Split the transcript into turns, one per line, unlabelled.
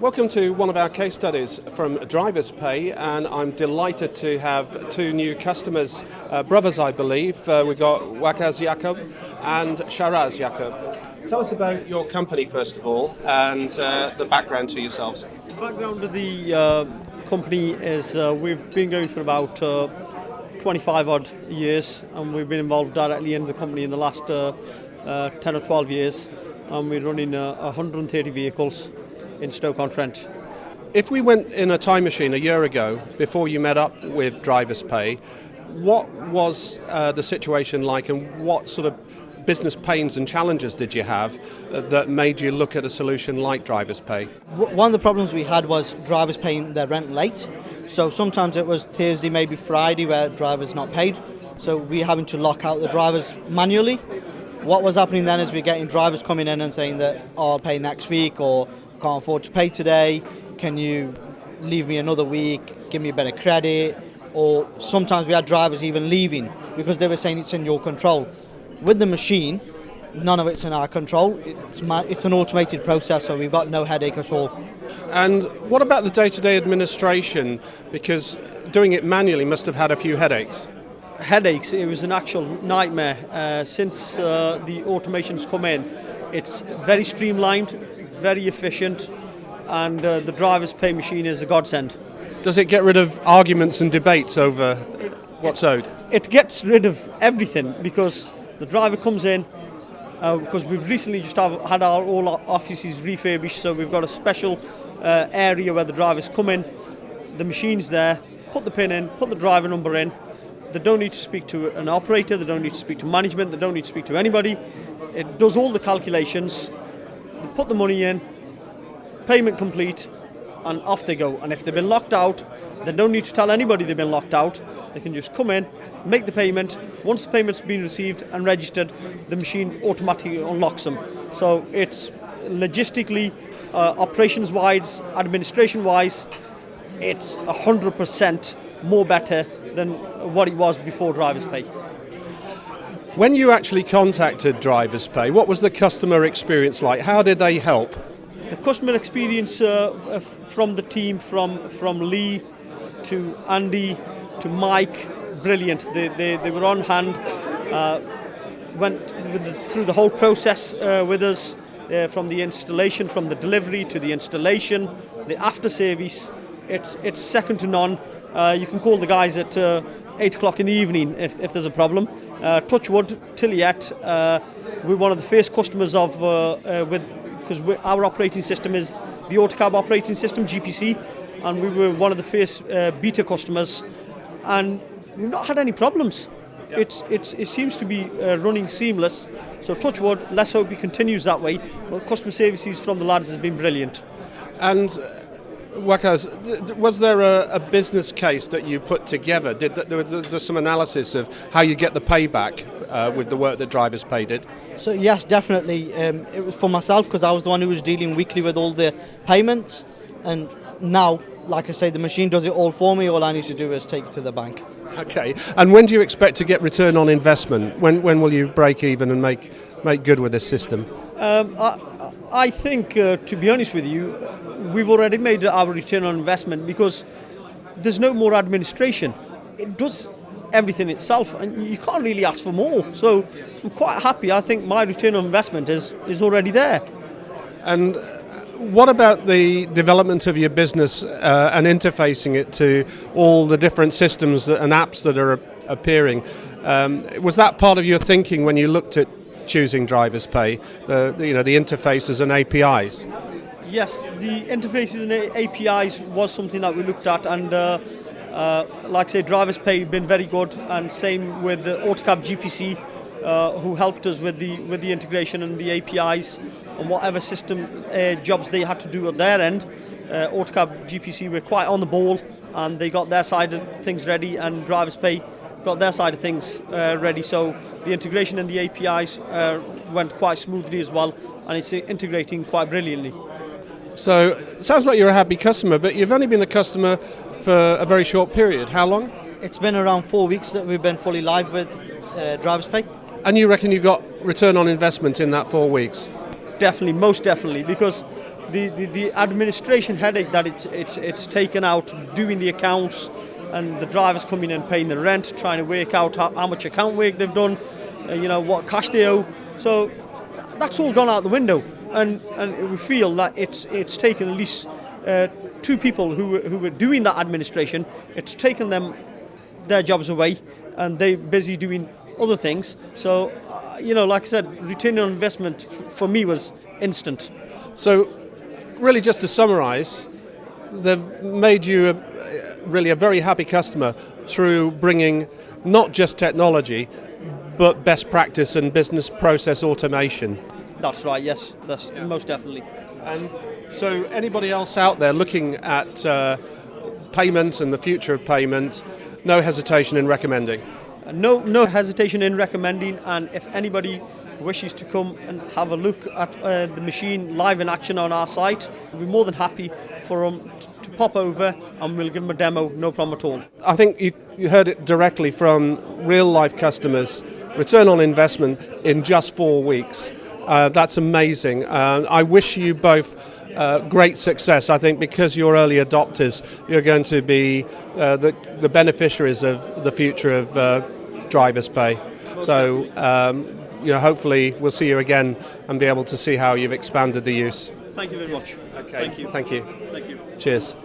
Welcome to one of our case studies from DriversPay, and I'm delighted to have two new customers, brothers I believe. We've got Wakaz Jacob and Sharaz Jacob. Tell us about your company first of all, and the background to yourselves.
The background of the company is we've been going for about 25 odd years, and we've been involved directly in the company in the last 10 or 12 years, and we're running 130 vehicles in Stoke-on-Trents.
If we went in a time machine a year ago, before you met up with DriversPay, what was the situation like, and what sort of business pains and challenges did you have that made you look at a solution like DriversPay?
One of the problems we had was drivers paying their rent late. So sometimes it was Thursday, maybe Friday, where drivers not paid. So we're having to lock out the drivers manually. What was happening then is we're getting drivers coming in and saying that, oh, I'll pay next week, or can't afford to pay today, can you leave me another week, give me a better credit? Or sometimes we had drivers even leaving because they were saying it's in your control. With the machine, none of it's in our control. It's an automated process, so we've got no headache at all.
And what about the day-to-day administration? Because doing it manually must have had a few headaches.
Headaches, it was an actual nightmare. Since the automation's come in, it's very streamlined, very efficient, and the DriversPay machine is a godsend.
Does it get rid of arguments and debates over what's owed?
It gets rid of everything, because the driver comes in, because we've recently just had all our offices refurbished, so we've got a special area where the drivers come in, the machine's there, put the pin in, put the driver number in. They don't need to speak to an operator, they don't need to speak to management, they don't need to speak to anybody. It does all the calculations, they put the money in, payment complete, and off they go. And if they've been locked out, they don't need to tell anybody they've been locked out. They can just come in, make the payment. Once the payment's been received and registered, the machine automatically unlocks them. So it's logistically, operations-wise, administration-wise, it's 100% more better than what it was before DriversPay.
When you actually contacted DriversPay, what was the customer experience like? How did they help?
The customer experience from the team, from Lee to Andy to Mike, brilliant. They were on hand, went through the whole process with us, from the installation, from the delivery to the installation, the after service. It's second to none. You can call the guys at 8 o'clock in the evening if there's a problem. Touch wood, till yet, we're one of the first customers because our operating system is the Autocab operating system, GPC, and we were one of the first beta customers, and we've not had any problems. It seems to be running seamless, so touch wood, let's hope it continues that way. Well, customer services from the lads has been brilliant.
And Wakaz, was there a business case that you put together? Was there some analysis of how you get the payback with the work that DriversPay did?
So yes, definitely. It was for myself because I was the one who was dealing weekly with all the payments, and now, like I say, the machine does it all for me. All I need to do is take it to the bank.
Okay. And when do you expect to get return on investment? When will you break even and make good with this system?
I think, to be honest with you, we've already made our return on investment because there's no more administration. It does everything itself, and you can't really ask for more. So I'm quite happy. I think my return on investment is already there.
And what about the development of your business and interfacing it to all the different systems and apps that are appearing? Was that part of your thinking when you looked at choosing DriversPay, the interfaces and APIs?
Yes, the interfaces and APIs was something that we looked at, and like I say, DriversPay have been very good, and same with the Autocab GPC, who helped us with the integration and the APIs and whatever system jobs they had to do at their end. Autocab GPC were quite on the ball, and they got their side of things ready, and DriversPay got their side of things ready. So the integration and the APIs went quite smoothly as well, and it's integrating quite brilliantly.
So it sounds like you're a happy customer, but you've only been a customer for a very short period. How long?
It's been around 4 weeks that we've been fully live with DriversPay.
And you reckon you got return on investment in that 4 weeks?
Definitely, most definitely, because the administration headache that it's taken out doing the accounts, and the drivers coming and paying the rent, trying to work out how much account work they've done, what cash they owe. So that's all gone out the window, and we feel that it's taken at least 2 people who were doing that administration. It's taken them their jobs away, and they're busy doing other things. So like I said, return on investment for me was instant.
So really, just to summarise, they've made you really a very happy customer through bringing not just technology but best practice and business process automation.
That's right, yes, that's most definitely.
And so anybody else out there looking at payment and the future of payment, no hesitation in recommending?
No hesitation in recommending, and if anybody wishes to come and have a look at the machine live in action on our site, we'll be more than happy for them to pop over, and we'll give them a demo, no problem at all.
I think you heard it directly from real life customers. Return on investment in just 4 weeks. That's amazing. I wish you both great success. I think because you're early adopters, you're going to be the beneficiaries of the future of DriversPay. So hopefully we'll see you again and be able to see how you've expanded the use.
Thank you very much.
Okay.
Thank you.
Thank you.
Thank you.
Cheers.